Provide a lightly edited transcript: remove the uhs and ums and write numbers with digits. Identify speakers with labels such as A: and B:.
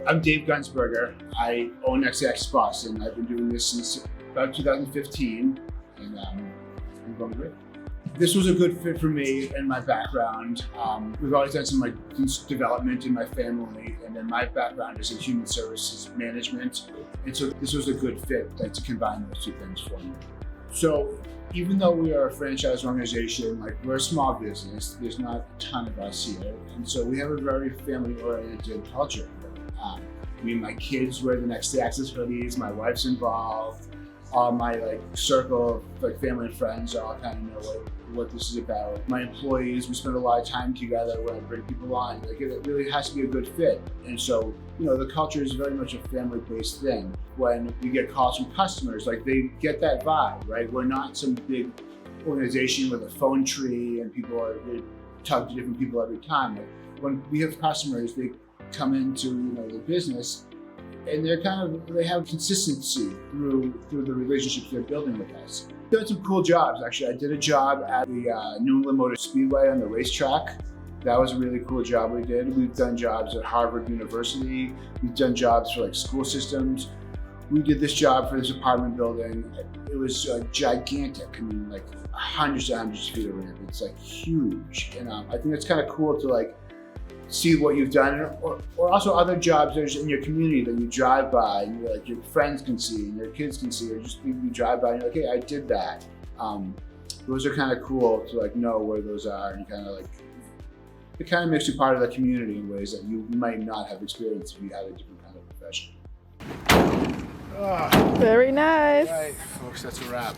A: I'm Dave Gunzburger. I own XX Boston. I've been doing this since about 2015, and I'm going great. This was a good fit for me and my background. We've always done some development in my family, and then my background is in human services management, and so this was a good fit to combine those two things for me. So even though we are a franchise organization, we're a small business, there's not a ton of us here, and so we have a very family-oriented culture. Me and my kids wear the Next Day Access hoodies, my wife's involved, all my circle of family and friends all kind of know what this is about. My employees, we spend a lot of time together when I bring people on. It really has to be a good fit. And so, the culture is very much a family-based thing. When we get calls from customers, they get that vibe, right? We're not some big organization with a phone tree and people are talking to different people every time. When we have customers, they come into the business, and they have consistency through the relationships they're building with us. I've done some cool jobs, actually. I did a job at the New England Motor Speedway on the racetrack. That was a really cool job we did. We've done jobs at Harvard University. We've done jobs for school systems. We did this job for this apartment building. It was gigantic. I mean, hundreds and hundreds of feet of ramp. It's huge. And I think it's kind of cool to see what you've done, or also other jobs there's in your community that you drive by and your friends can see and your kids can see, or just you drive by and you're hey, I did that. Those are kind of cool to know where those are, and it kind of makes you part of the community in ways that you might not have experienced if you had a different kind of profession.
B: Very nice.
A: All right, folks, that's a wrap.